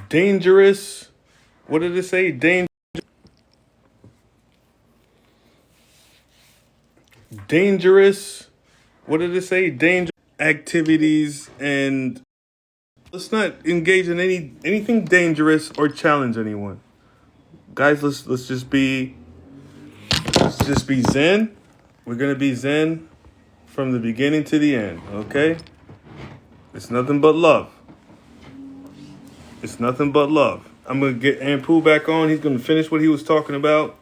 dangerous. What did it say? Dangerous. What did it say? Dangerous activities, and let's not engage in anything dangerous or challenge anyone. Guys, let's just be zen. We're gonna be zen from the beginning to the end, okay? It's nothing but love. It's nothing but love. I'm gonna get Ampu back on. He's gonna finish what he was talking about.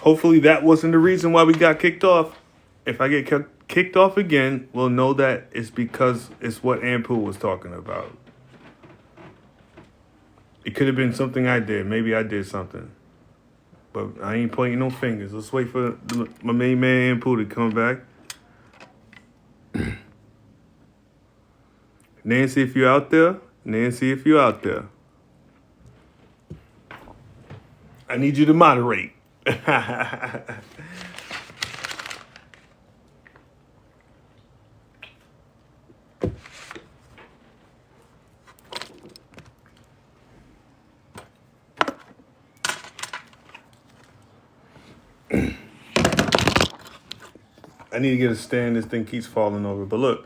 Hopefully that wasn't the reason why we got kicked off. If I get kicked off again, we'll know that it's because it's what Ampu was talking about. It could have been something I did. Maybe I did something. But I ain't pointing no fingers. Let's wait for my main man Ampu to come back. Nancy, if you're out there. Nancy, if you're out there. I need you to moderate. I need to get a stand. This thing keeps falling over. But look,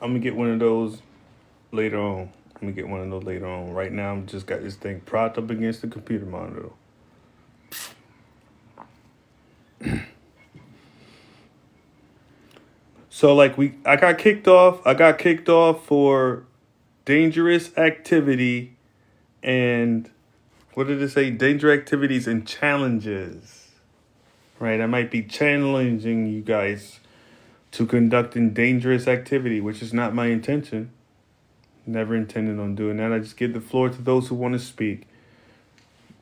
I'm going to get one of those later on. Right now, I'm just got this thing propped up against the computer monitor. So like I got kicked off. I got kicked off for dangerous activity and what did it say? Danger activities and challenges. Right? I might be challenging you guys to conducting dangerous activity, which is not my intention. Never intended on doing that. I just give the floor to those who want to speak.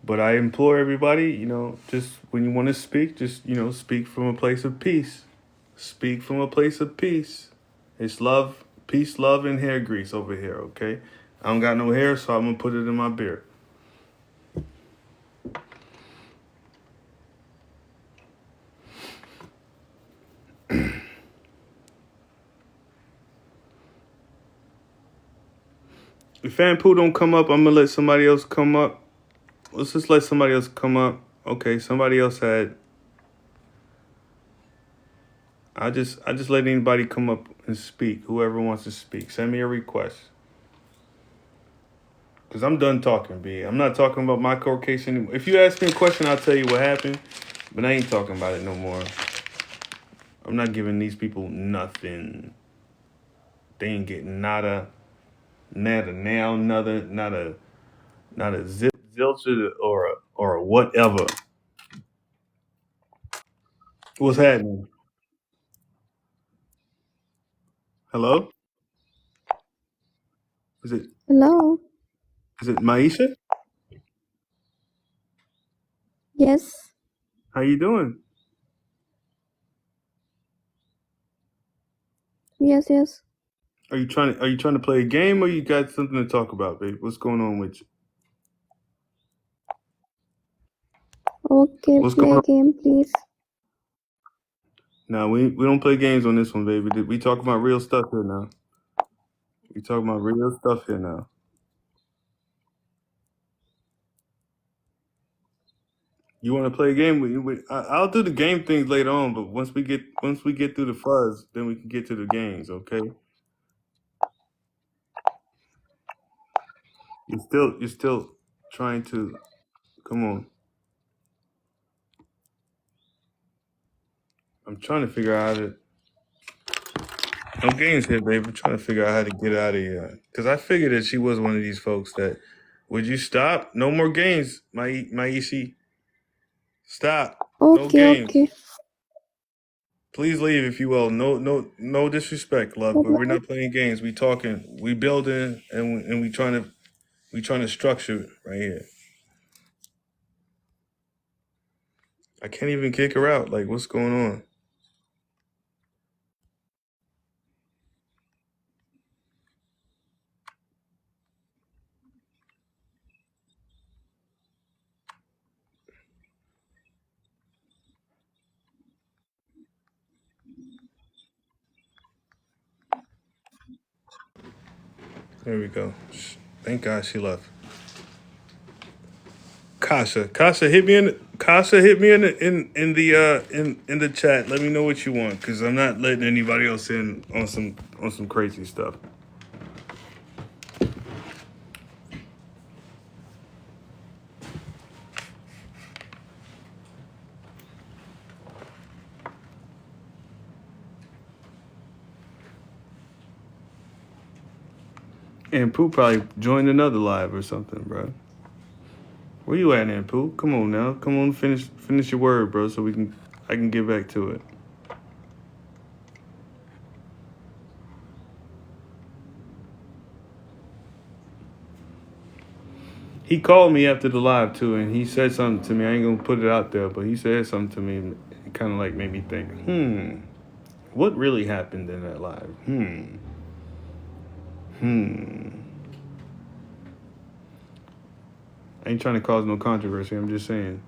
But I implore everybody, just when you want to speak, just, speak from a place of peace. Speak from a place of peace. It's love, peace, love, and hair grease over here, okay? I don't got no hair, so I'm going to put it in my beard. If Fanpoo don't come up, I'm going to let somebody else come up. Let's just let somebody else come up. Okay, somebody else had... I just let anybody come up and speak. Whoever wants to speak. Send me a request. Because I'm done talking, B. I'm not talking about my court case anymore. If you ask me a question, I'll tell you what happened. But I ain't talking about it no more. I'm not giving these people nothing. They ain't getting nada, now, not a zilch or a whatever. What's happening? Hello? Is it Hello. Maisha? Yes. How you doing? Yes. Are you trying to play a game or you got something to talk about, babe? What's going on with you? Okay, What's going play on? game, please. No, we don't play games on this one, baby. We talk about real stuff here now. We talking about real stuff here now. You want to play a game? I'll do the game things later on, but once we get through the fuzz, then we can get to the games. Okay? You're still trying to come on. I'm trying to figure out how to. No games here, babe. I'm trying to figure out how to get out of here because I figured that she was one of these folks that. Would you stop? No more games, Maishi. Stop. No games. Okay. Please leave if you will. No disrespect, love. But we're not playing games. We talking. We building, and we trying to structure right here. I can't even kick her out. Like, what's going on? There we go. Thank God she left. Kasha, hit me in. Kasha, hit me in the chat. Let me know what you want, cause I'm not letting anybody else in on some crazy stuff. And Pooh probably joined another live or something, bro. Where you at, Aunt Pooh? Come on now. Come on, finish your word, bro, so I can get back to it. He called me after the live too, and he said something to me. I ain't gonna put it out there, but he said something to me. It kind of like made me think, what really happened in that live? I ain't trying to cause no controversy. I'm just saying,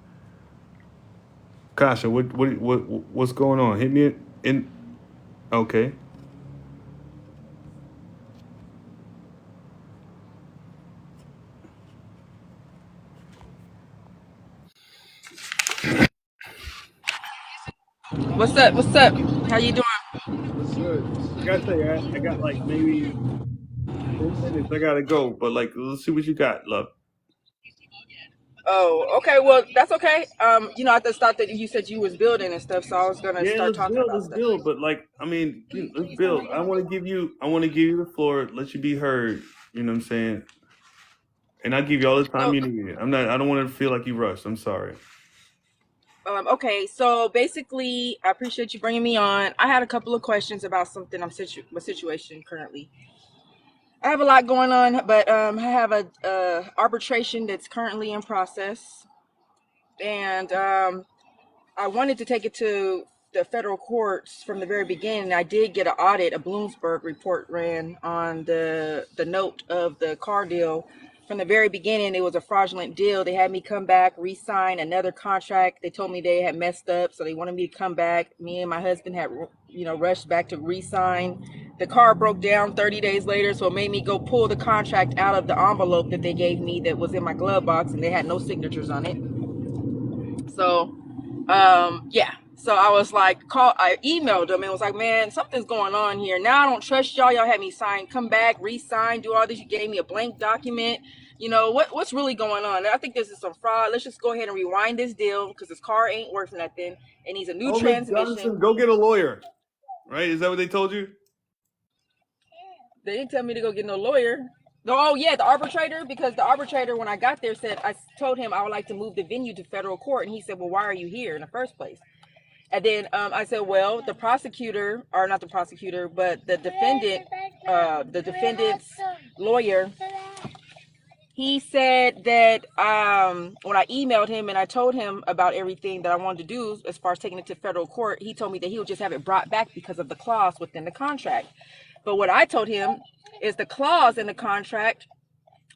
Kasha, what's going on? Hit me in. Okay. What's up? What's up? How you doing? What's good? I gotta tell you, I got like maybe 10 minutes. I gotta go, but like, let's see what you got, love. Oh, okay. Well, that's okay. I just thought that you said you was building and stuff, so I was gonna Yeah, start talking about let's stuff. build. But like, I mean, let's build. I want to give you the floor, let you be heard. You know what I'm saying? And I'll give you all the time So, you need. I don't want to feel like you rushed. I'm sorry. okay. So basically, I appreciate you bringing me on. I had a couple of questions about something my situation currently. I have a lot going on, but I have a arbitration that's currently in process, and I wanted to take it to the federal courts from the very beginning. I did get an audit. A Bloomberg report ran on the note of the car deal. From the very beginning, it was a fraudulent deal. They had me come back, re-sign another contract. They told me they had messed up, so they wanted me to come back. Me and my husband had, rushed back to re-sign. The car broke down 30 days later, so it made me go pull the contract out of the envelope that they gave me that was in my glove box, and they had no signatures on it. So yeah, so I was like, I emailed them and was like, man, something's going on here. Now I don't trust y'all had me sign, come back, re-sign, do all this. You gave me a blank document. What's really going on? I think this is some fraud. Let's just go ahead and rewind this deal because this car ain't worth nothing. It needs a new Oh, Miss transmission. Johnson, go get a lawyer. Right? Is that what they told you? They didn't tell me to go get no lawyer. Oh yeah, the arbitrator, because the arbitrator, when I got there, said, I told him I would like to move the venue to federal court, and he said, well, why are you here in the first place? And then I said, well, the prosecutor, or not the prosecutor, but the defendant's lawyer, he said that when I emailed him and I told him about everything that I wanted to do as far as taking it to federal court, he told me that he would just have it brought back because of the clause within the contract. But what I told him is the clause in the contract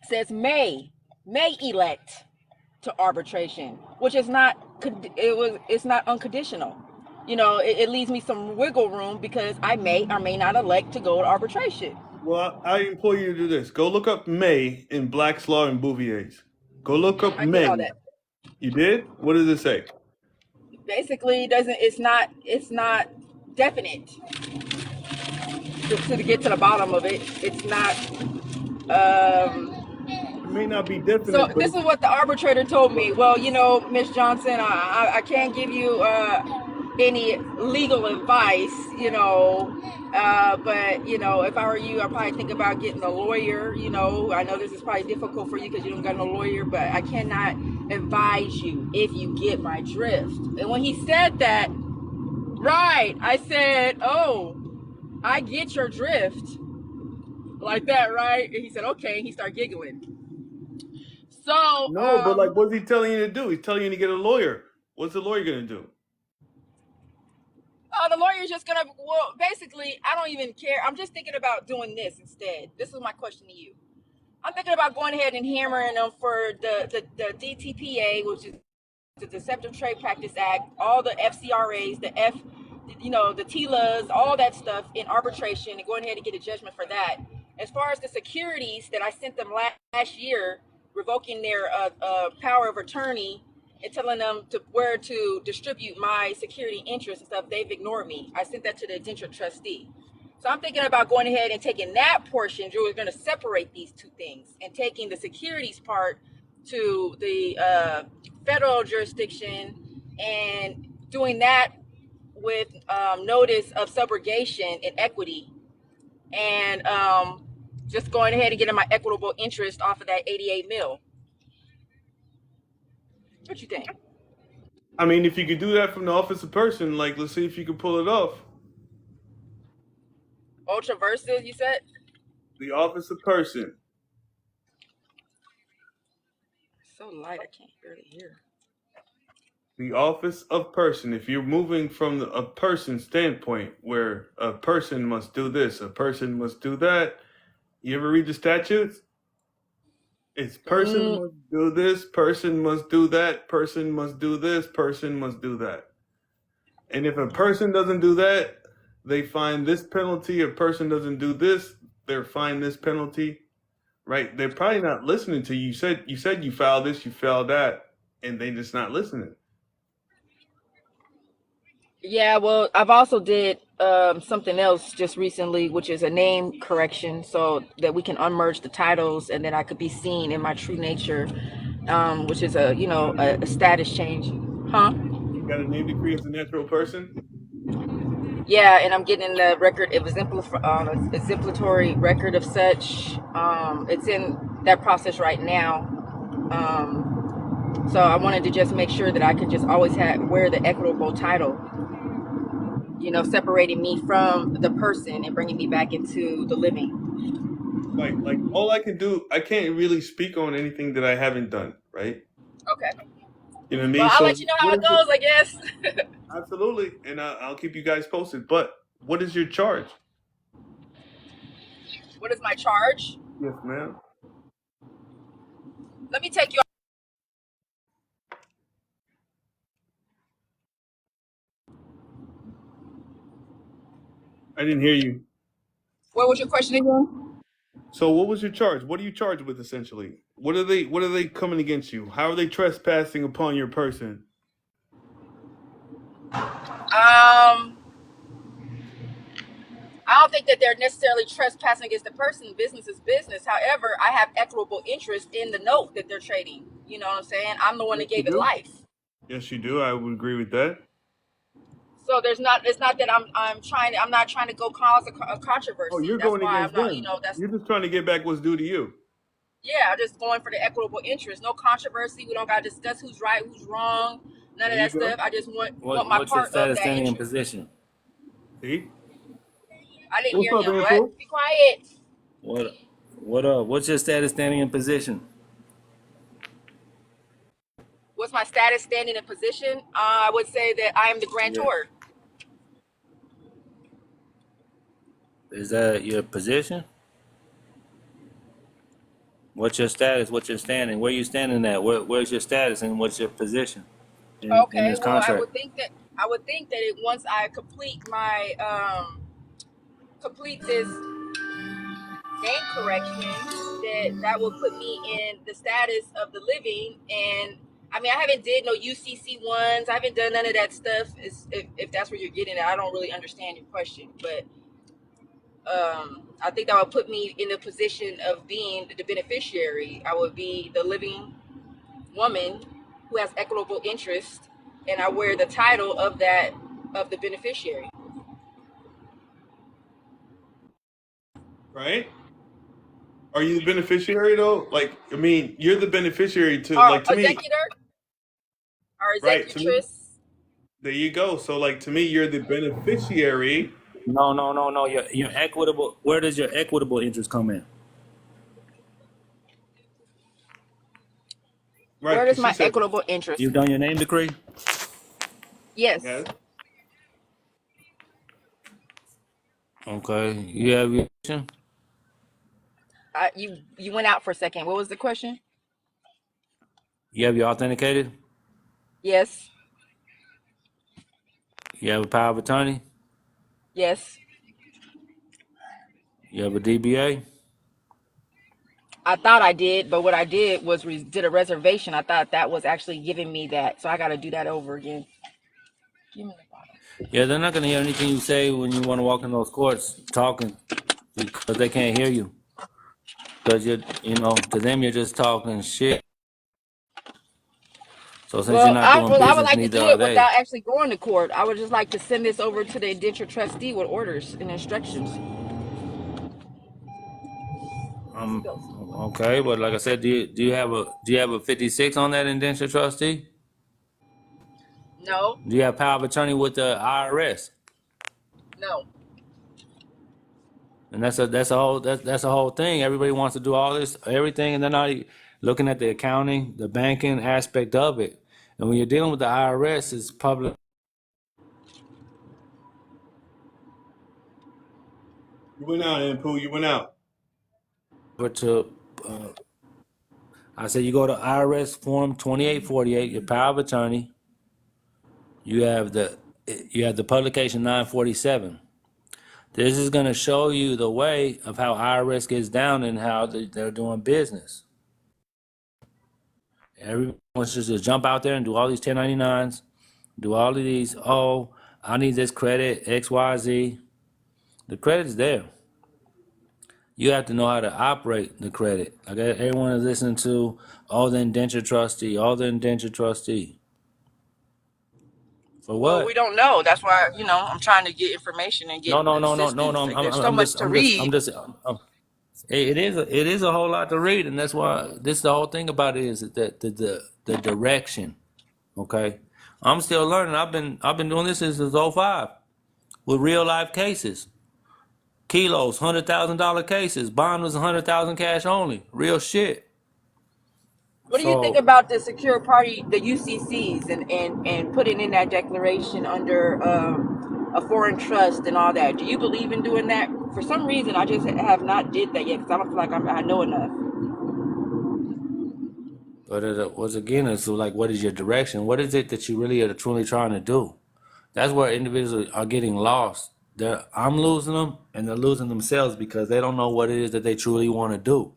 says may elect to arbitration, which is not, it's not unconditional. It leaves me some wiggle room because I may or may not elect to go to arbitration. Well, I implore you to do this. Go look up May in Black's Law and Bouvier's. Go look up I did May. all that. You did? What does it say? Basically, it's not definite to get to the bottom of it. It's not. It may not be So definite, but this is what the arbitrator told me. Well, Miss Johnson, I can't give you any legal advice, but if I were you, I'd probably think about getting a lawyer. I know this is probably difficult for you because you don't got no lawyer, but I cannot advise you if you get my drift. And when he said that, right, I said, oh, I get your drift, like that, right? And he said, okay. He started giggling. So, no, but like, what's he telling you to do? He's telling you to get a lawyer. What's the lawyer gonna do? the lawyer's just gonna, well, basically, I don't even care. I'm just thinking about doing this instead. This is my question to you. I'm thinking about going ahead and hammering them for the DTPA, which is the Deceptive Trade Practice Act, all the FCRAs, the TILAs, all that stuff in arbitration, and going ahead and get a judgment for that. As far as the securities that I sent them last year, revoking their power of attorney and telling them to where to distribute my security interests and stuff, they've ignored me. I sent that to the indentured trustee. So I'm thinking about going ahead and taking that portion. We're going to separate these two things and taking the securities part to the federal jurisdiction and doing that with notice of subrogation and equity, and just going ahead and getting my equitable interest off of that 88 mil. What you think? I mean, if you could do that from the office of person, like, let's see if you can pull it off. Ultra versus, you said? The office of person. So light, I can't barely hear. The office of person. If you're moving from a person standpoint, where a person must do this, a person must do that. You ever read the statutes? It's person must do this, person must do that, person must do this, person must do that. And if a person doesn't do that, they find this penalty. A person doesn't do this, they're fined this penalty. Right? They're probably not listening to you. You said you filed this, you filed that, and they just not listening. Yeah, well, I've also did something else just recently, which is a name correction, so that we can unmerge the titles, and then I could be seen in my true nature, which is a status change, huh? You got a name decree as a natural person. Yeah, and I'm getting the record of exemplatory record of such. It's in that process right now. So I wanted to just make sure that I could just always wear the equitable title, separating me from the person and bringing me back into the living. Right. Like all I can do, I can't really speak on anything that I haven't done. Right. Okay. You know what I mean? Well, I'll So let you know how it goes, I guess. absolutely, and I'll keep you guys posted. But what is your charge? What is my charge? Yes, ma'am. Let me take you. I didn't hear you. What was your question again? So what was your charge? What are you charged with essentially? What are they coming against you? How are they trespassing upon your person? I don't think that they're necessarily trespassing against the person. Business is business. However, I have equitable interest in the note that they're trading. You know what I'm saying? I'm the one that gave it life. Yes, you do. I would agree with that. So it's not that I'm not trying to go cause a controversy. Oh, you're That's going why I'm against not, them. that's, You're just trying to get back what's due to you. yeah, I'm just going for the equitable interest. No controversy. We don't got to discuss who's right, who's wrong. None of that stuff. I just want my What's your part of status, that standing, and interest. position? See? I didn't What's hear up, him. Andrew? What? Be quiet. What's your status, standing, and position? What's my status, standing, and position? I would say that I am the Yeah. grantor. Is that your position? What's your status? What's your standing? Where you standing at? Where's your status and what's your position in Okay. this Well, I contract? would think that once I complete my complete this name correction, that will put me in the status of the living. And I mean, I haven't did no UCC ones. I haven't done none of that stuff. If that's where you're getting at, I don't really understand your question, but I think that would put me in the position of being the beneficiary. I would be the living woman who has equitable interest, and I wear the title of the beneficiary. Right? Are you the beneficiary though? Like, I mean, you're the beneficiary to Or to me, executor or right? To me, executress. there you go. So like to me, you're the beneficiary. No. Your equitable. Where does your equitable interest come in? Right, Where does because she my said equitable interest? You've done your name decree. Yes. yes. Okay. You have your. You went out for a second. What was the question? You have your authenticated. Yes. You have a power of attorney. Yes. You have a DBA. I thought I did, but what I did was did a reservation. I thought that was actually giving me that, so I got to do that over again. Give me the bottle. Yeah, they're not gonna hear anything you say when you want to walk in those courts talking because they can't hear you. Because to them you're just talking shit. So since you're not doing I would business, like to neither do are it they. without actually going to court. I would just like to send this over to the indenture trustee with orders and instructions. Okay, but like I said, do you have a 56 on that indenture trustee? No, Do you have power of attorney with the IRS? no. And that's a whole thing. Everybody wants to do all this everything, and they're not looking at the accounting, the banking aspect of it. And when you're dealing with the IRS, it's public You went out, Ampu. You went out. to. I said you go to IRS form 2848, your power of attorney. You have the publication 947. This is going to show you the way of how IRS gets down and how they're doing business. Everyone wants to just jump out there and do all these 1099s, do all of these. Oh, I need this credit, XYZ. The credit's there. You have to know how to operate the credit. Like everyone is listening to, the indenture trustee, the indenture trustee. For Well, we what? don't know. That's why I'm trying to get information and get No, no, no, no, no, assistance. no. Like, there's so much to read. It is a whole lot to read, and that's why this the whole thing about it is that the direction. Okay, I'm still learning. I've been doing this since '05 with real life cases, kilos, $100,000 cases. Bond was 100,000 cash only, real shit. What do you think So, about the secure party, the UCCs, and putting in that declaration under a foreign trust and all that? Do you believe in doing that? For some reason, I just have not did that yet because I don't feel like I know enough. but once again, it's like, what is your direction? What is it that you really are truly trying to do? That's where individuals are getting lost. I'm losing them, and they're losing themselves because they don't know what it is that they truly want to do.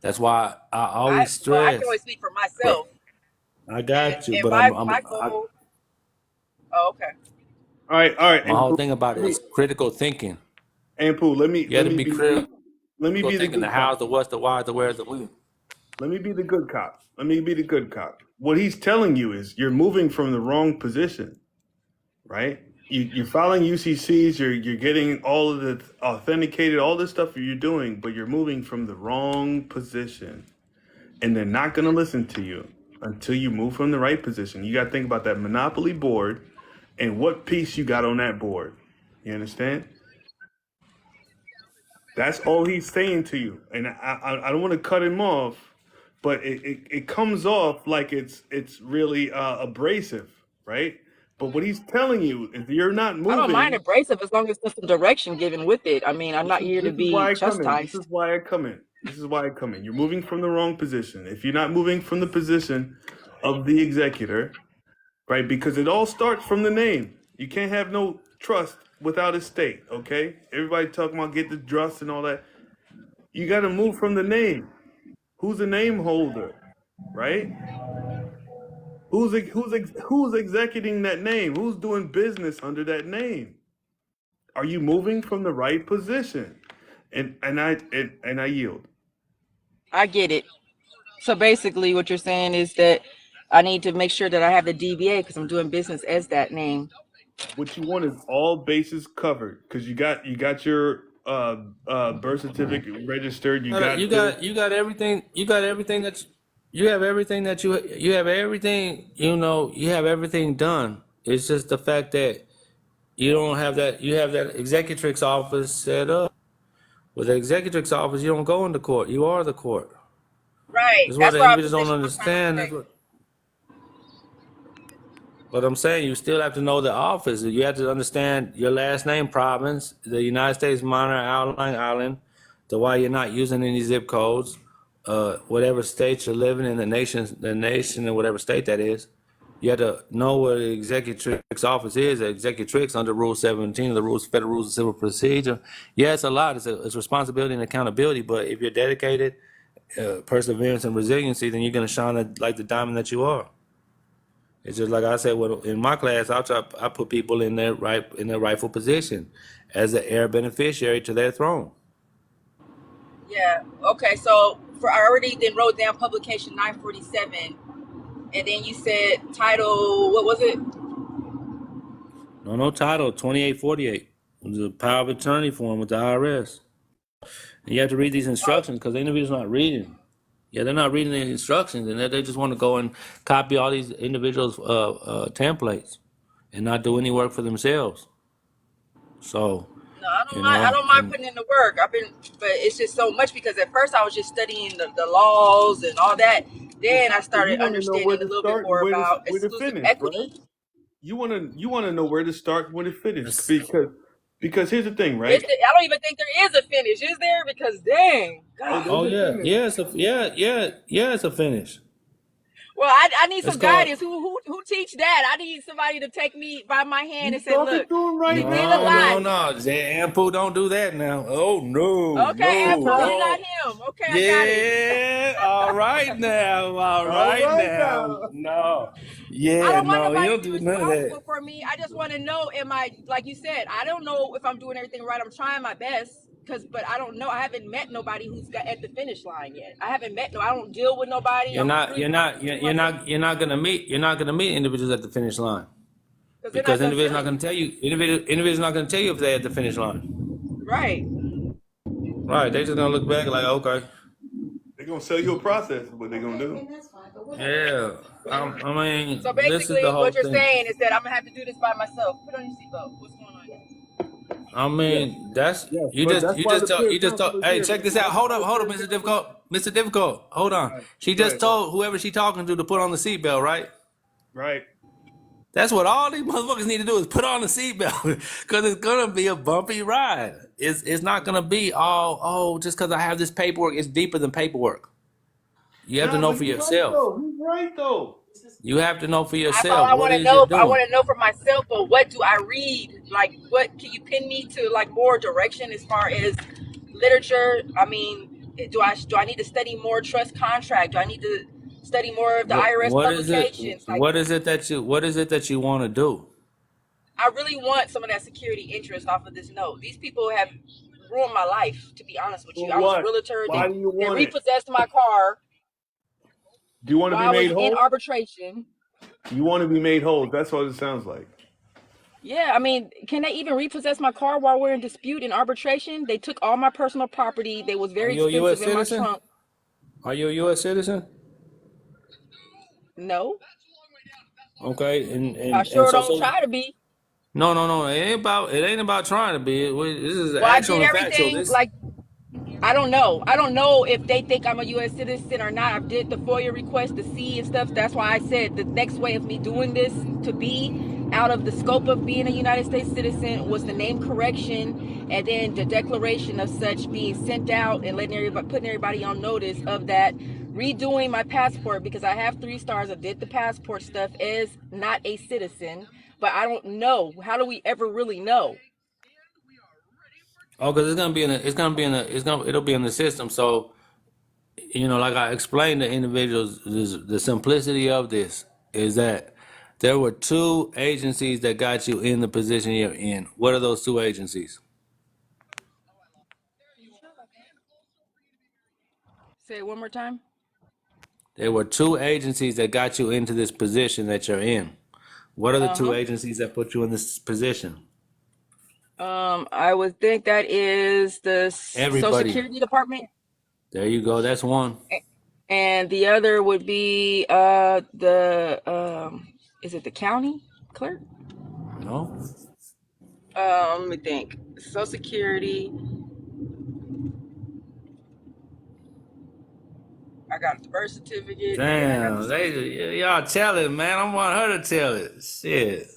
That's why I always I can only stress. speak for myself, I and got you, and but my goal. Oh, okay. All right, my whole Ampu. thing about Let it me, is critical thinking. Ampu. You have to be critical Let me be the thinking. The good cop. how's, the what's, the why's, the where's, the when. Let me be the good cop. Let me be the good cop. What he's telling you is you're moving from the wrong position, right? You're filing UCCs. You're getting all of the authenticated, all this stuff you're doing, but you're moving from the wrong position, and they're not going to listen to you until you move from the right position. You got to think about that monopoly board and what piece you got on that board. You understand? That's all he's saying to you, and I don't want to cut him off, but it comes off like it's really abrasive, right? But what he's telling you is you're not I don't mind moving. abrasive as long as there's some direction given with it. I mean, I'm This not is here to this is be why I come in. This is chastised. why I come in. This is why I come in. You're moving from the wrong position. If you're not moving from the position of the executor, right? Because it all starts from the name. You can't have no trust without a state, okay? Everybody talking about get the trust and all that. You got to move from the name. Who's the name holder, right? Who's executing that name? Who's doing business under that name? Are you moving from the right position? And I yield. I get it. So basically, what you're saying is that I need to make sure that I have the DBA because I'm doing business as that name. What you want is all bases covered because you got your birth certificate registered. You You got this. got you got everything. You have everything that you have everything. You have everything done. It's just the fact that you don't have that. You have that executrix office set up. With the executrix office, you don't go into court. You are the court. Right. This is what That's the where I individuals don't positioned myself understand. today. But I'm saying you still have to know the office. You have to understand your last name province, the United States minor outlying island, the why you're not using any zip codes, whatever state you're living in, the nation in whatever state that is. You have to know where the executrix office is. The executrix under Rule 17 of the Rules, Federal Rules of Civil Procedure. Yeah, it's a lot. It's responsibility and accountability. But if you're dedicated perseverance and resiliency, then you're gonna shine like the diamond that you are. It's just like I said, in my class, I put people in their rightful position as the heir beneficiary to their throne. Yeah. Okay. So for I already then wrote down publication 947, and then you said title. What was it? No title, 2848. The power of attorney form with the IRS. And you have to read these instructions because the individual's not reading. Yeah, they're not reading the instructions, and they just want to go and copy all these individuals' templates and not do any work for themselves. So, No, I don't you mind. I know, don't mind and putting in the work. But it's just so much because at first I was just studying the laws and all that. Then I So you started want to know where understanding a to little bit start and more about where to exclusive finish, right? equity. You want to know where to start, where to finish, it's- because here's the thing, I right? don't even think there is a finish, is there? Because dang, Oh, God. there's oh a yeah, finish. yeah, it's a finish. Well, I need It's some called guidance. Who teach that? I need somebody to take me by my hand You and say, talking look, to him right did a now, lot. man. no. Ampu, don't do that now. Oh no, Okay, Apple, you're not no. him. Okay, I got it. Yeah, all right now, all All right right now. now. No, I yeah, don't want no, he nobody to don't be do none of that. responsible for me. I just want to know, am I, like you said, I don't know if I'm doing everything right. I'm trying my best, but I don't know. I haven't met nobody who's got at the finish line yet. I haven't met no. I don't deal with nobody. You're I'm not, really you're trying to not, just you're, do you're myself not, you're not gonna meet individuals at the finish line because they're not because gonna individuals tell not gonna you. tell you. Individuals not gonna tell you if they're at the finish line. Right. Right? They just gonna look back like, okay, They're gonna sell you a process, is what they're gonna do. yeah. I mean, So this is the basically, whole what you're thing. saying is that I'm gonna have to do this by myself. Put on your seatbelt. What's going on? I Yes, mean, that's yes, but that's why the peer you just told. council is Hey, here. check That's this why out. that's why the Hold up, peer Mr. council. Difficult, Mr. Difficult. Hold on. All right, She go just ahead, go ahead. told whoever she talking to put on the seatbelt, right? Right. That's what all these motherfuckers need to do is put on the seatbelt because it's gonna be a bumpy ride. It's not gonna be all just because I have this paperwork. It's deeper than paperwork. You have to Nah, know but for he's right yourself. though. He's right though. You have to know for All yourself I what want it to is you're know, I doing. want to know for myself. But what do I read? Like, what can you pin me to? Like more direction as far as literature. I mean, do I need to study more trust contract? Do I need to study more of the IRS What is it? publications? Like, What is it that you want to do? I really want some of that security interest off of this note. These people have ruined my life, to be honest with you. For I was a what? realtor. Why do you They want it? repossessed my car Do you want to while be I was made in whole? arbitration. You want to be made whole. That's what it sounds like. Yeah, I mean, can they even repossess my car while we're in dispute in arbitration? They took all my personal property. They was Are very you a expensive U.S. in my citizen? trunk. Are you a U.S. citizen? No, Okay, I and sure don't try to be. no. It ain't about trying to be. This is Well, I actual did and factual. everything This like I don't know. I don't know if they think I'm a U.S. citizen or not. I did the FOIA request to see and stuff. That's why I said the next way of me doing this to be out of the scope of being a United States citizen was the name correction and then the declaration of such being sent out and putting everybody on notice of that. Redoing my passport because I have 3 stars. I did the passport stuff as not a citizen, but I don't know. How do we ever really know? because it'll be in the system. So like I explained to individuals, the simplicity of this is that there were two agencies that got you in the position you're in. What are those two agencies? Say it one more time. There were two agencies that got you into this position that you're in. What are the two Uh-huh. agencies that put you in this position? I would think that is the Social Everybody. Security Department, There you go. That's one. and the other would be the is it the county clerk? No. Let me think. Social Security. I got the birth certificate, and then I got the Damn, social security. y'all tell it, man. I want her to tell it. Shit.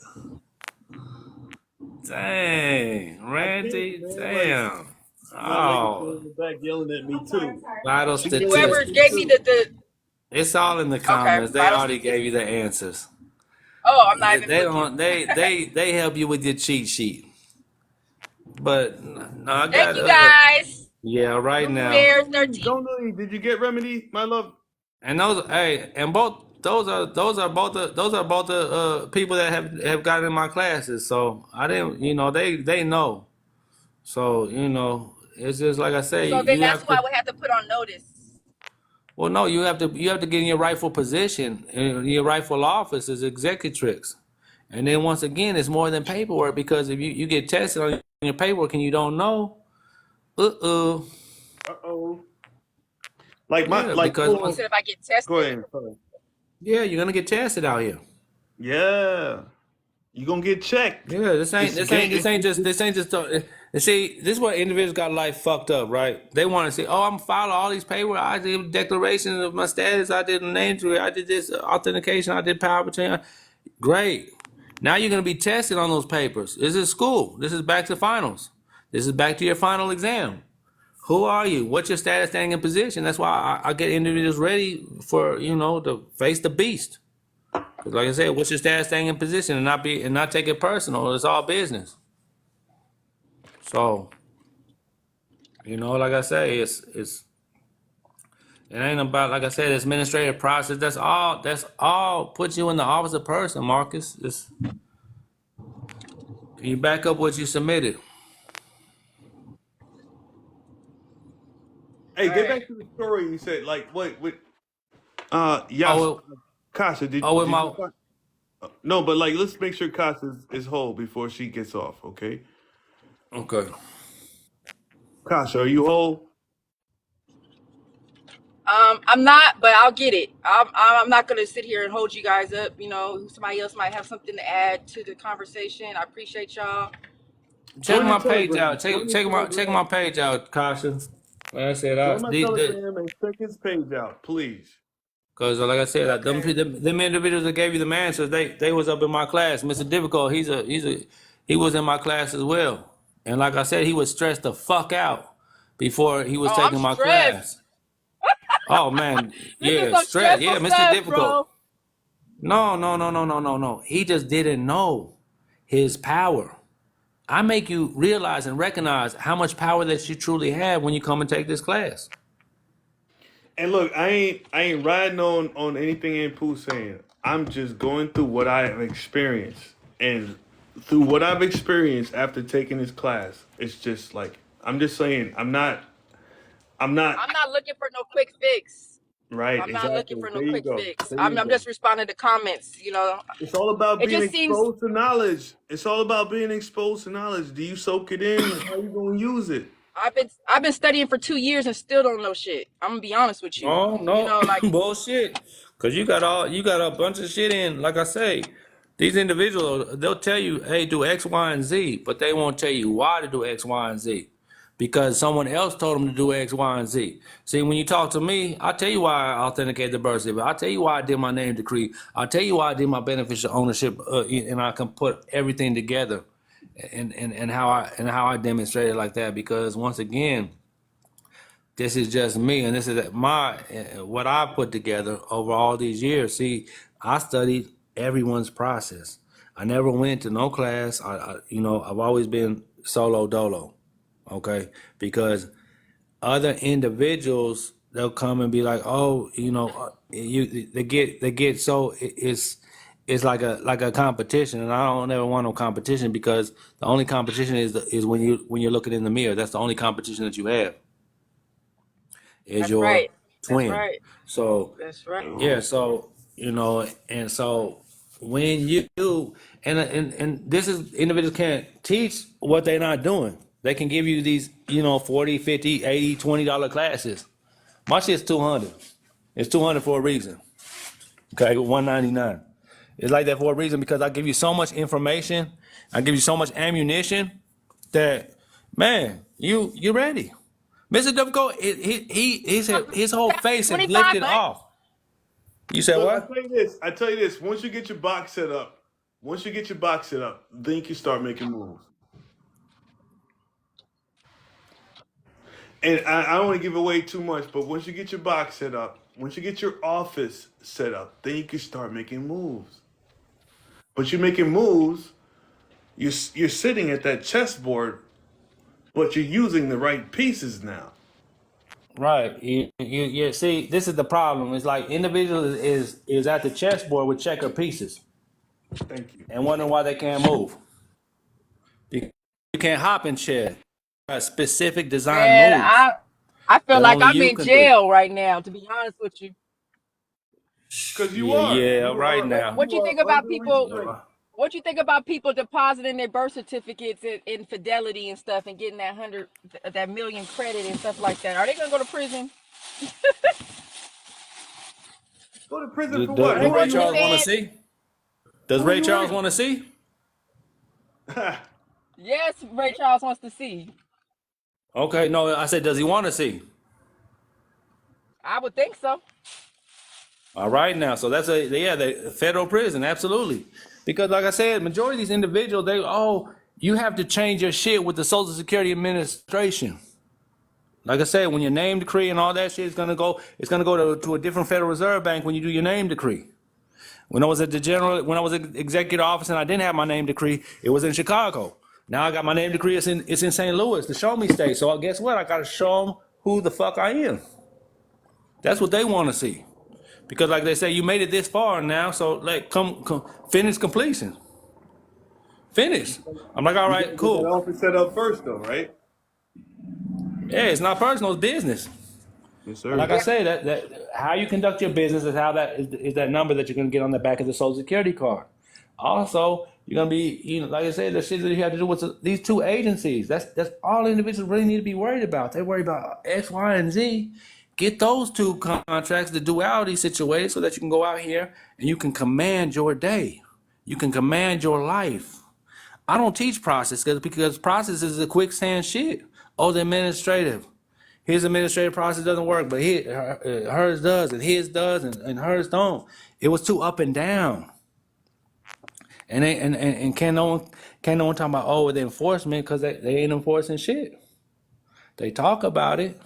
Dang, I think, Randy. man, like Damn. my lady in Oh, the back yelling at me too. vital She yelling Whoever at statistics. me gave me too. the It's all in the okay, comments. They vital already gave you statistics. the answers. Oh, I'm not They, even they looking. don't. They help you with your cheat sheet. But no, I Thank got you guys. Yeah, right now. Bears Don't leave. 13. Don't leave. Did you get remedy, my love? And those, hey, and both those are both the people that have gotten in my classes. So I didn't, they know. So it's just like I say, So then you that's have who I to. would have to put on notice. Well, no, you have to get in your rightful position, in your rightful office as executrix. And then once again, it's more than paperwork because if you get tested on your paperwork and you don't know, uh-oh, Uh-oh. Like yeah, because You full. said if I get Go tested. ahead. Sorry. yeah, you're gonna get tested out here. Yeah. You gonna get checked. Yeah, this ain't It's this ain't this game. ain't just this ain't just. See, this is what individuals got life fucked up, right? They want to say, "Oh, I'm filing all these paperwork. I did declarations of my status. I did a name entry. I did this authentication. I did power of attorney." Great. Now you're gonna be tested on those papers. This is school. This is back to finals. This is back to your final exam. Who are you? What's your status, standing, and position? That's why I get individuals ready for to face the beast. Because like I said, what's your status, standing, and position, and not take it personal. It's all business. So like I say, it ain't about, like I said, it's administrative process. That's all puts you in the office of person, Marcus. You back up what you submitted. Hey, All get right. back to the story. You said like what? Yas, Oh, Kasha, with did you my find? No, but like let's make sure Kasha is whole before she gets off. Okay, okay. Kasha, are you whole? I'm not, but I'll get it. I'm not gonna sit here and hold you guys up. Somebody else might have something to add to the conversation. I appreciate y'all. Check Join the my page Telegram. out. Check Join the check my check Telegram. my page out, Kasha. Like I said, Join my Telegram and check his page out, please. because like I said, Okay. them individuals that gave you the answers, they was up in my class. Mr. Difficult, he was in my class as well. And like I said, he was stressed the fuck out before he was Oh, I'm taking my stressed. class. Oh man, This is yeah, some stress. stressful Yeah, Mr. stuff, Difficult. bro. No, no, no, no, no, no, no. He just didn't know his power. I make you realize and recognize how much power that you truly have when you come and take this class. And look, I ain't riding on anything in Pooh saying. I'm just going through what I have experienced, and through what I've experienced after taking this class, it's just like I'm just saying. I'm not I'm not looking for no quick fix. right. I'm not looking Exactly. for no There you quick go. fix. There you I'm go. just responding to comments. It's all about It being just seems exposed to knowledge. It's all about being exposed to knowledge. Do you soak it in? How you gonna use it? I've been studying for 2 years and still don't know shit. I'm gonna be honest with you. No, no, Like bullshit. Cause you got a bunch of shit in. Like I say, these individuals they'll tell you, hey, do X, Y, and Z, but they won't tell you why to do X, Y, and Z. Because someone else told them to do X, Y, and Z. See, when you talk to me, I'll tell you why I authenticated the birth certificate. I'll tell you why I did my name decree. I'll tell you why I did my beneficial ownership, and I can put everything together, and how I demonstrate it like that. Because once again, this is just me, and this is my what I put together over all these years. See, I studied everyone's process. I never went to no class. I've always been solo dolo, okay? Because other individuals they'll come and be like, oh, they get so it's like a competition, and I don't ever want no competition because the only competition is when you're looking in the mirror. That's the only competition that you have is that's your right. That's twin. right. So That's right. yeah, so and so when you and this is individuals can't teach what they're not doing. They can give you these 40, 50, 80, $20 classes. My shit's 200. It's 200 for a reason. Okay, 199. It's like that for a reason because I give you so much information, I give you so much ammunition that man, you ready. Mr. Difficult, his whole face had 25 lifted bucks. off. You said Look, I what? tell you this. I tell you this. Once you get your box set up, then you can start making moves. And I don't want to give away too much, but once you get your box set up, once you get your office set up, then you can start making moves. But you're making moves. You're sitting at that chessboard, but you're using the right pieces now. Right. You see, this is the problem. It's like individuals is at the chessboard with checker pieces Thank you. and wondering why they can't move. You can't hop in chess. A specific design Man, moves I feel that like only I'm you in can do. jail right now, to be honest with you. Because you Yeah, are. yeah, You right are. now. What You you are think about under people? restraint. What you think about people depositing their birth certificates in Fidelity and stuff and getting that million credit and stuff like that? Are they gonna go to prison? Go to prison Do, for do, what? Are they do Who are Ray going to you the Charles want to hurting? feds? see? Does Who are Ray you Charles want to hurting? see? Yes, Ray Charles wants to see. Okay, no, I said, does he want to see? I would think so. All right, now, so that's the federal prison, absolutely. Because, like I said, majority of these individuals, you have to change your shit with the Social Security Administration. Like I said, when your name decree and all that shit is gonna go to a different Federal Reserve Bank when you do your name decree. When I was at when I was at executive office and I didn't have my name decree, it was in Chicago. Now I got my name decree. It's in St. Louis, the Show Me State. So guess what? I gotta show them who the fuck I am. That's what they want to see. Because like they say, you made it this far now, so like come finish completion. Finish. I'm like, all You gotta right, get that cool. office set up first, though, right? Yeah, it's not personal, it's business. Yes, And sir. like I say, that how you conduct your business is how is that number that you're gonna get on the back of the Social Security card. Also, you're gonna be, like I said, the shit that you have to do with these two agencies. That's all individuals really need to be worried about. They worry about X, Y, and Z. Get those two contracts, the duality situated, so that you can go out here and you can command your day. You can command your life. I don't teach process because process is a quicksand shit. Oh, the administrative. His administrative process doesn't work, but hers does, and his does, and hers don't. It was too up and down. And can no one talk about the enforcement because they ain't enforcing shit. They talk about it.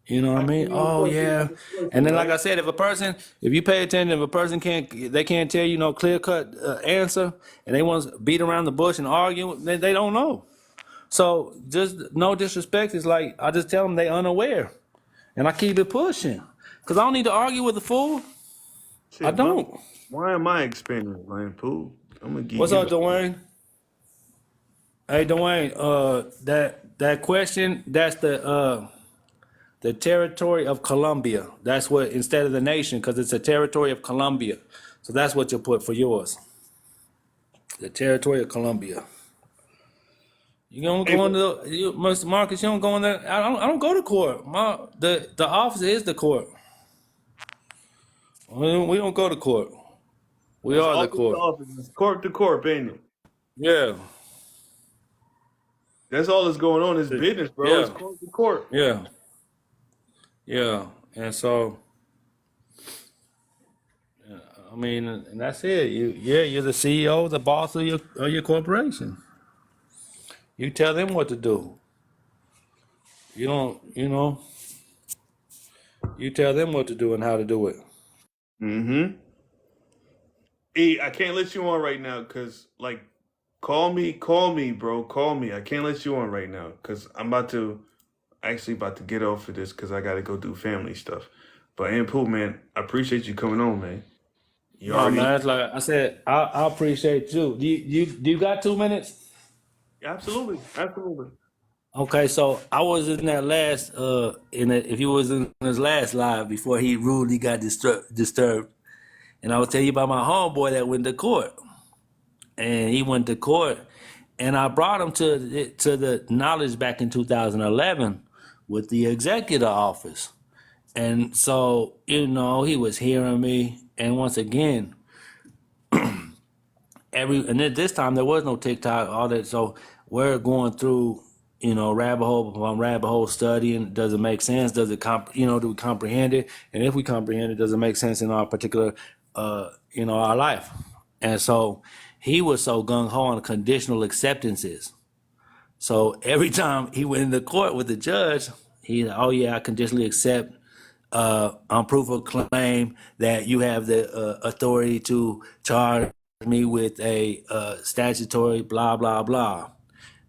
You know what I I can't mean? even Oh force yeah. the And person, then like right? I said, if you pay attention, if a person can't tell you no clear cut answer, and they want to beat around the bush and argue, they don't know. So just no disrespect. It's like I just tell them they unaware, and I keep it pushing because I don't need to argue with the fool. I Shit, don't. why am I expanding, man? Pool. I'm gonna give What's you up, a. Dwayne? Hey, Dwayne. That question. That's the territory of Colombia. That's what instead of the nation because it's a territory of Colombia. So that's what you put for yours. The territory of Colombia. You don't Hey, go but into Mr. Marcus. You don't go in there. I don't go to court. The office is the court. We don't go to court. We that's are the office to court. office. It's corp to corp, ain't it? Yeah. That's all that's going on. Is business, bro. It's Yeah. corp to corp. Yeah. Yeah. And so I mean, and that's it. You're the CEO, the boss of your corporation. You tell them what to do. You don't, you tell them what to do and how to do it. Mm-hmm. Hey, I can't let you on right now because, like, call me, bro. Call me. I can't let you on right now because I'm about to get off of this because I got to go do family stuff. But, Aunt Pooh, man, I appreciate you coming on, man. You No, already, man, it's like I said, I appreciate you. Do you got 2 minutes? absolutely, absolutely. Okay, so I was in that last if you was in his last live before he rudely got disturbed, and I was telling you about my homeboy that went to court, and he went to court, and I brought him to the knowledge back in 2011 with the executive office, and so he was hearing me, and once again, and at this time there was no TikTok, all that. So we're going through, rabbit hole upon rabbit hole studying. Does it make sense? Does it do we comprehend it? And if we comprehend it, does it make sense in our particular, our life? And so he was so gung ho on conditional acceptances. So every time he went into court with the judge, oh yeah, I conditionally accept on proof of claim that you have the authority to charge me with a statutory blah blah blah.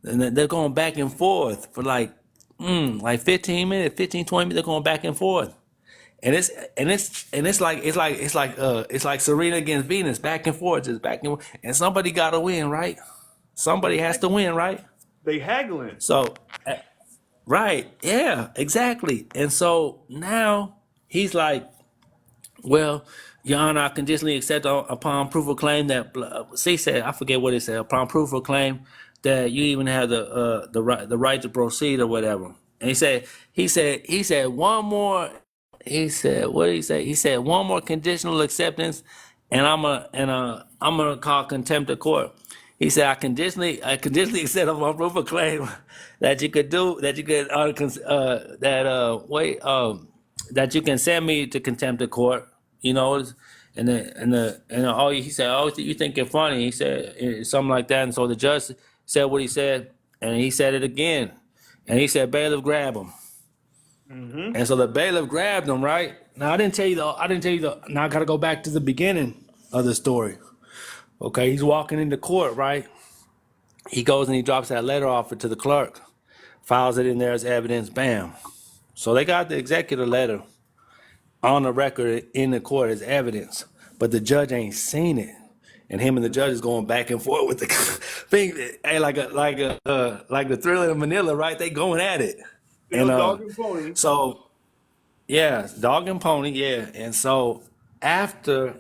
And they're going back and forth for like 15 minutes, 15, 20 minutes. They're going back and forth. And it's like Serena against Venus, back and forth, just back and forth. And somebody got to win, right? Somebody has to win, right? They haggling. So, right, yeah, exactly. And so now he's like, well, Your Honor, I conditionally accept upon proof of claim that C said, I forget what it said, upon proof of claim that you even have the right to proceed or whatever. And he said one more. He said, what did he say? He said one more conditional acceptance, and I'm gonna call contempt of court. He said I conditionally accept upon proof of claim that you could that you can send me to contempt of court. You know, he said, oh, you think you're funny? He said something like that, and so the judge said what he said, and he said it again, and he said, bailiff, grab him. Mm-hmm. And so the bailiff grabbed him. Right now, I didn't tell you the. Now I got to go back to the beginning of the story. Okay, he's walking into court. Right, he goes and he drops that letter off to the clerk, files it in there as evidence. Bam. So they got the executor letter on the record in the court as evidence, but the judge ain't seen it, and him and the judge is going back and forth with the thing. Hey, like the Thriller in Manila, right? They going at it, Still dog and pony. so yeah, dog and pony, yeah, and so after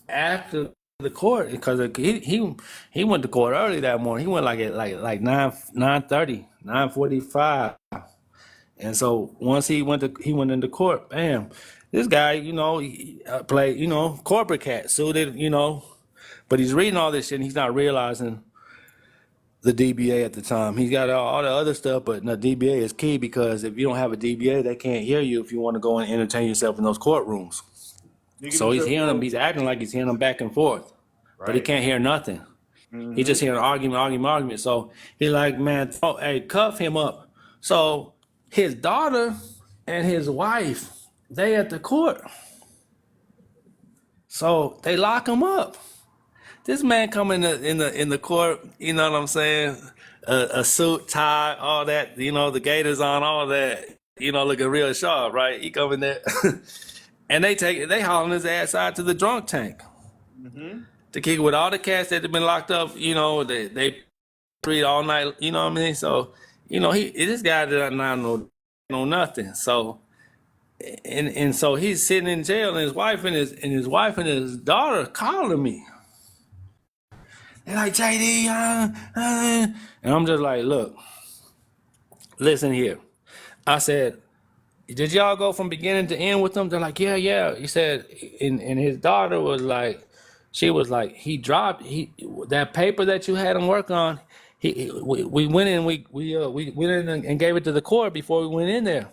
the court, because he went to court early that morning. He went like at like 9:30, 9:45. And so once he went into court, bam, this guy, he played, corporate cat, suited, but he's reading all this shit and he's not realizing the DBA at the time. He's got all the other stuff, but the DBA is key, because if you don't have a DBA, they can't hear you if you want to go and entertain yourself in those courtrooms. So he's hearing them, he's acting like he's hearing them back and forth, but he can't hear nothing. Mm-hmm. He's just hearing argument. So he's like, man, hey, cuff him up. So his daughter and his wife, they at the court. So they lock him up. This man come in the court, you know what I'm saying? A suit, tie, all that, the gaiters on, all that, looking real sharp, right? He come in there, and they hauling his ass out to the drunk tank. Mm-hmm. To kick with all the cats that have been locked up, they treat all night, you know what I mean? So, this guy did not know nothing. So, and so he's sitting in jail, and his wife and his daughter calling me. They're like, JD, and I'm just like, look, listen here. I said, did y'all go from beginning to end with them? They're like, yeah. He said, and his daughter was like, she was like, he dropped that paper that you had him work on. We went in, we went in and gave it to the court before we went in there.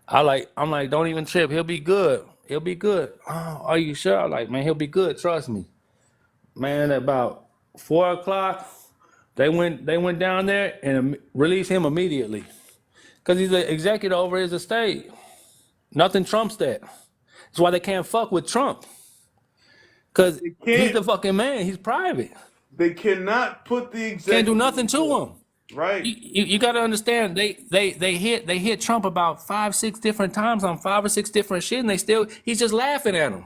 I'm like, don't even trip. He'll be good. Oh, are you sure? I'm like, man, he'll be good. Trust me. Man, about 4:00, they went down there and released him immediately, because he's the executive over his estate. Nothing trumps that. That's why they can't fuck with Trump, because he's the fucking man. He's private. They cannot put the executive. Can't do nothing to him. Right. You got to understand. They hit Trump about 5-6 different times on 5 or 6 different shit, and he's just laughing at him,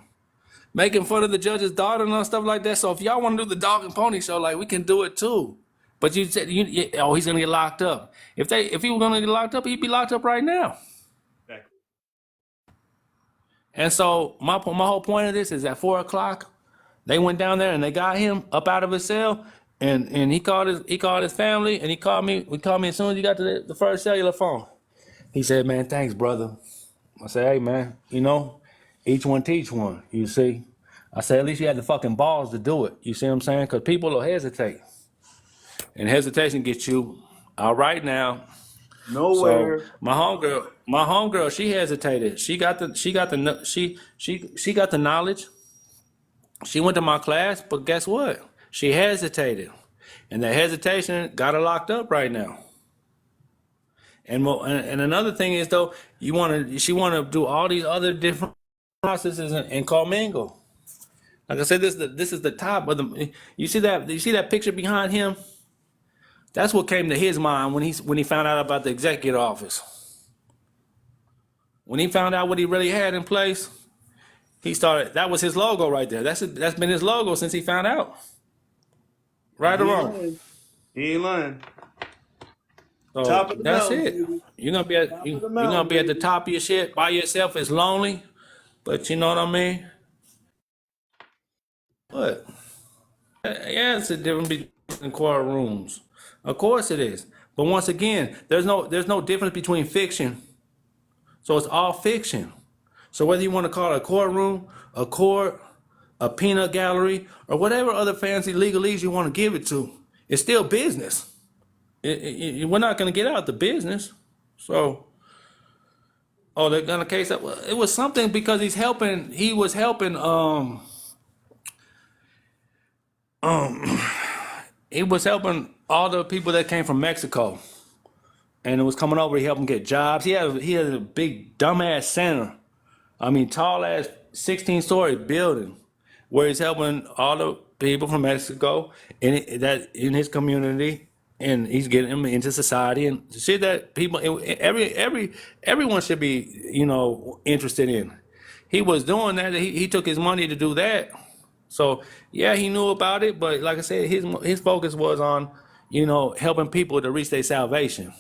making fun of the judge's daughter and all stuff like that. So if y'all want to do the dog and pony show, like, we can do it too. But you said, he's gonna get locked up. If he were gonna get locked up, he'd be locked up right now. Exactly. And so my whole point of this is at 4:00, they went down there and they got him up out of his cell, and he called his family, and he called me. We called me as soon as he got to the first cellular phone. He said, man, thanks, brother. I said, hey, man, each one teach one, you see. I said, at least you had the fucking balls to do it. You see what I'm saying? Because people will hesitate. And hesitation gets you all right now. Nowhere. So my homegirl, she hesitated. She got the knowledge. She went to my class, but guess what? She hesitated. And that hesitation got her locked up right now. And another thing is, though, she want to do all these other different processes and commingle. Like I said, this is the top of the. You see that picture behind him? That's what came to his mind when he found out about the executive office. When he found out what he really had in place, he started. That was his logo right there. That's been his logo since he found out. Right or He ain't wrong? lying. He ain't lying. So Top of the that's mountain, it. baby. You're gonna be at Top of the you're gonna mountain, be at the baby. top of your shit by yourself. It's lonely, but you know what I mean. What? Yeah, it's a difference between courtrooms. Of course it is. But once again, there's no difference between fiction. So it's all fiction. So whether you want to call it a courtroom, a court, a peanut gallery, or whatever other fancy legalese you want to give it to, it's still business. We're not going to get out the business. So, they're going to case up. Well, it was something because he was helping, he was helping all the people that came from Mexico. And it was coming over, he helped them get jobs. He had a big dumbass center. I mean, tall ass 16-story building where he's helping all the people from Mexico in his community, and he's getting them into society and shit that people everyone should be interested in. He was doing that. He took his money to do that. So yeah, he knew about it, but like I said, his focus was on helping people to reach their salvation,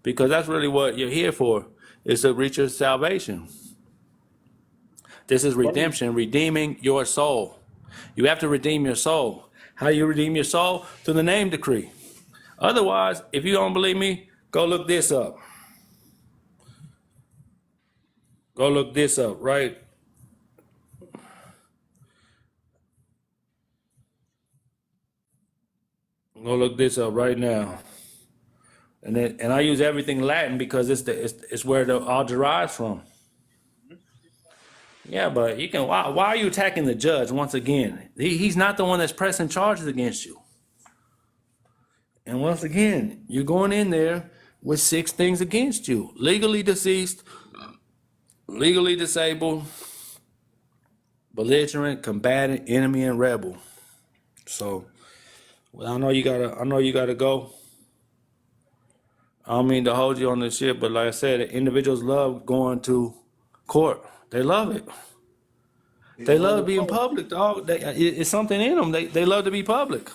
because that's really what you're here for, is to reach your salvation. This is redemption, redeeming your soul. You have to redeem your soul. How do you redeem your soul? Through the name decree. Otherwise, if you don't believe me, go look this up. Go look this up, right? Go look this up right now. And I use everything Latin because it's where it all derives from. Yeah, but you can. Why are you attacking the judge once again? He's not the one that's pressing charges against you. And once again, you're going in there with 6 things against you: legally deceased, legally disabled, belligerent, combatant, enemy, and rebel. So, I know you gotta go. I don't mean to hold you on this shit, but like I said, individuals love going to court. They love it. They love being public, dog. It's something in them. They love to be public.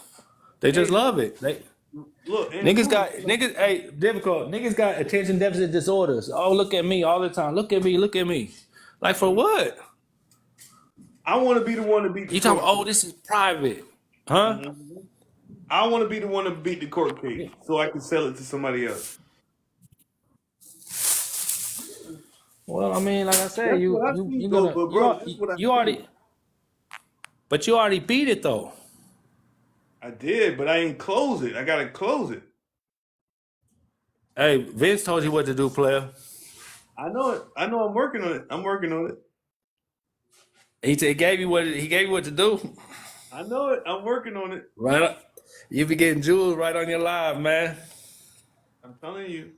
They just love it. Look, Niggas, hey, difficult. Niggas got attention deficit disorders. Oh, look at me all the time. Look at me. Like, for what? I want to be the one to beat the You court talking, this is private. Huh? case. I want to be the one to beat the court case so I can sell it to somebody else. Well, I mean, like I said, That's what I think, though. But bro, that's what I you think. already beat it though. I did, but I ain't close it. I gotta close it. Hey, Vince told you what to do, player. I know it. I know. I'm working on it. I'm working on it. He gave you what to do. I know it. I'm working on it. Right up. You be getting jewels right on your live, man. I'm telling you.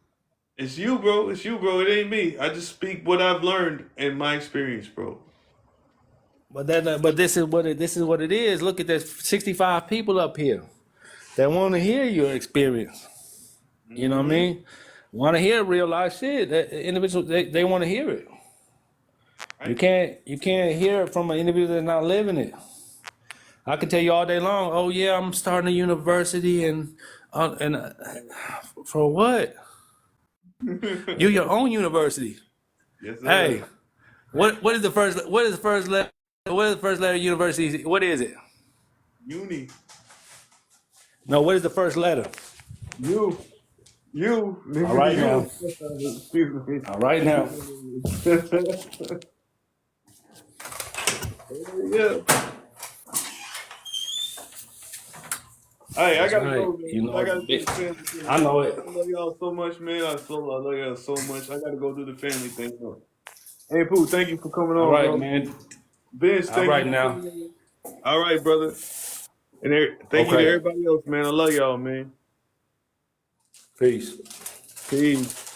It's you, bro. It's you, bro. It ain't me. I just speak what I've learned in my experience, bro. But this is what it is. Look at there's 65 people up here that want to hear your experience. You know what I mean? Want to hear real life shit. That individuals they want to hear it. Right? You can't hear it from an individual that's not living it. I can tell you all day long. Oh yeah, I'm starting a university and for what? You're your own university. Yes, sir. Hey, what is the first letter? What is the first letter of university? What is it? Uni. No, what is the first letter? You. Nigga, All right you. now. Excuse me. All right now. Yeah. Hey, I gotta right. go, man. You know, I gotta do the family thing. I know it. I love y'all so much, man. I love y'all so much. I gotta go do the family thing. Though. Hey, Pooh, thank you for coming on, All right, bro. man. Vince, All thank right you. now. All right, brother. And thank you to everybody else, man. I love y'all, man. Peace. Peace.